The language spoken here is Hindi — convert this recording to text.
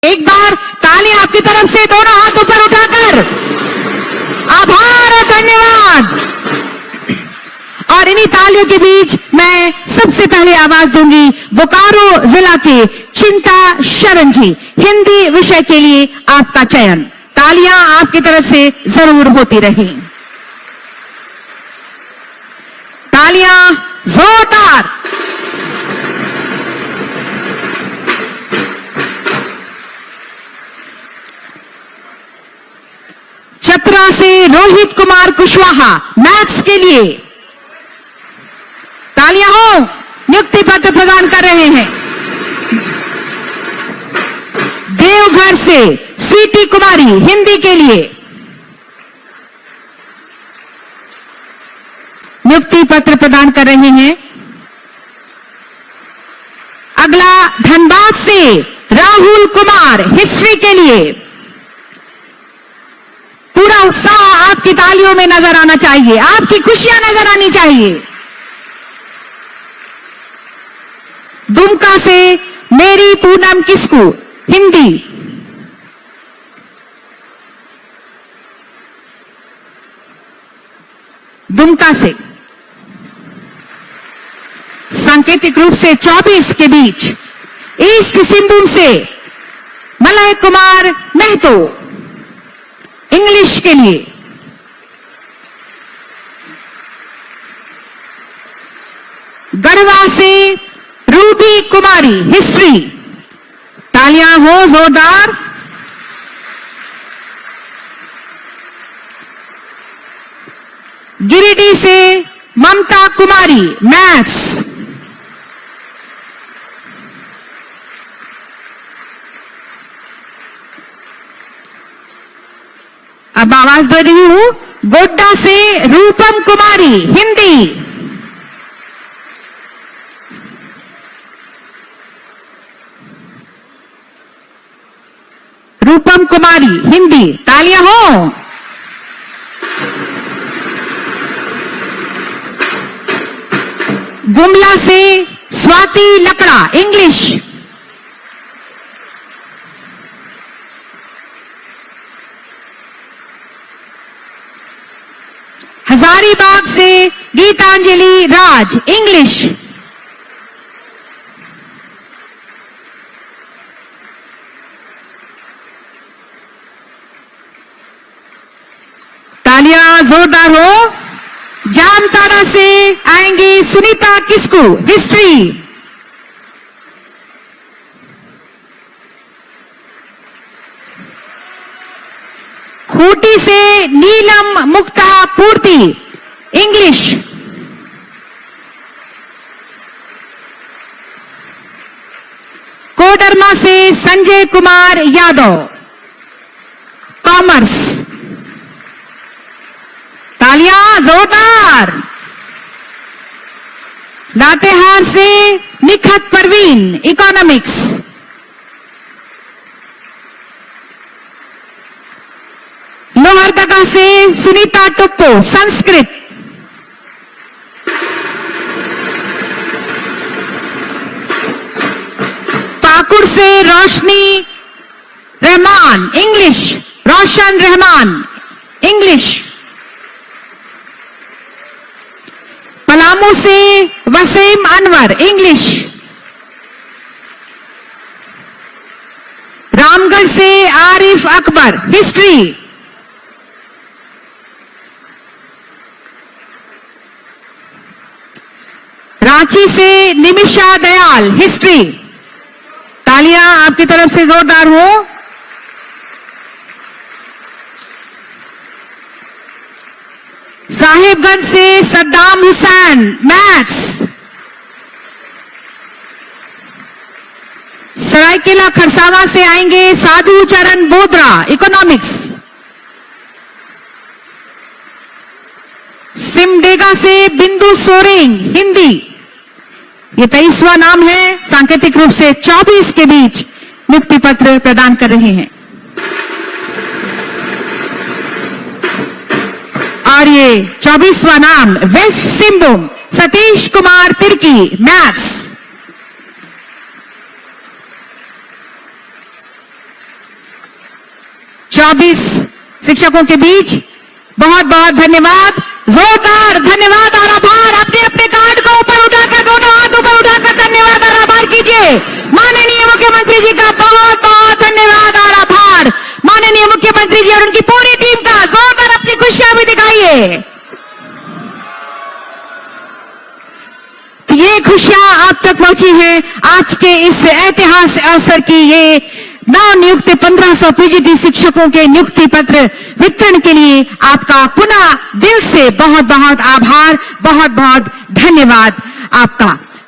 एक बार तालियां आपकी तरफ से दोनों हाथ ऊपर उठाकर आभार और धन्यवाद। और इन्हीं तालियों के बीच मैं सबसे पहले आवाज दूंगी बोकारो जिला के चिंता शरण जी, हिंदी विषय के लिए आपका चयन। तालियां आपकी तरफ से जरूर होती रही। तालियां जोरदार। चतरा से रोहित कुमार कुशवाहा, मैथ्स के लिए तालियां हो, नियुक्ति पत्र प्रदान कर रहे हैं। देवघर से स्वीटी कुमारी, हिंदी के लिए नियुक्ति पत्र प्रदान कर रहे हैं। अगला धनबाद से राहुल कुमार, हिस्ट्री के लिए। पूरा उत्साह आपकी तालियों में नजर आना चाहिए, आपकी खुशियां नजर आनी चाहिए। दुमका से मेरी पूनम किस्कू, हिंदी। दुमका से सांकेतिक रूप से 24 के बीच। ईस्ट सिंहभूम से मलय कुमार महतो, इंग्लिश के लिए। गढ़वा से रूबी कुमारी, हिस्ट्री। तालियां हो जोरदार। गिरिडीह से ममता कुमारी, मैथ्स। अब आवाज दे रही हूं, गोड्डा से रूपम कुमारी, हिंदी। रूपम कुमारी, हिंदी। तालियां हो। गुमला से स्वाति लकड़ा, इंग्लिश। हजारीबाग से गीतांजलि राज, इंग्लिश। तालियां जोरदार हो। जामताड़ा से आएंगे सुनीता किस्कू, हिस्ट्री। खूंटी से नीलम मुक्ता पूर्ति, इंग्लिश। कोडरमा से संजय कुमार यादव, कॉमर्स। तालियां जोरदार। लातेहार से निखत परवीन, इकोनॉमिक्स। लोहरदगा से सुनीता टुप्पो, संस्कृत। पाकुड़ से रोशनी रहमान, इंग्लिश। रोशन रहमान, इंग्लिश। पलामू से वसीम अनवर, इंग्लिश। रामगढ़ से आरिफ अकबर, हिस्ट्री। रांची से निमिषा दयाल, हिस्ट्री। तालियां आपकी तरफ से जोरदार हो। साहिबगंज से सद्दाम हुसैन, मैथ्स। सरायकेला खरसावां से आएंगे साधु चरण बोदरा, इकोनॉमिक्स। सिमडेगा से बिंदु सोरेंग, हिंदी। ये 23वां नाम है, सांकेतिक रूप से 24 के बीच नियुक्ति पत्र प्रदान कर रहे हैं। और ये 24वां नाम वेस्ट सिंहभूम सतीश कुमार तिर्की, मैथ्स। 24 शिक्षकों के बीच। बहुत बहुत धन्यवाद, जोरदार धन्यवाद और आभार। अपने अपने कार्ड को ऊपर उठाकर, दोनों हाथ ऊपर उठाकर धन्यवाद और आभार कीजिए। माननीय मुख्यमंत्री जी का बहुत बहुत धन्यवाद और आभार। माननीय मुख्यमंत्री जी और उनकी पूरी टीम का जोरदार अपनी खुशियां भी दिखाइए। ये खुशियां आप तक पहुंची हैं आज के इस ऐतिहासिक अवसर की। ये नवनियुक्त 1500 पीजीटी शिक्षकों के नियुक्ति पत्र वितरण के लिए आपका पुनः दिल से बहुत बहुत आभार, बहुत बहुत धन्यवाद आपका।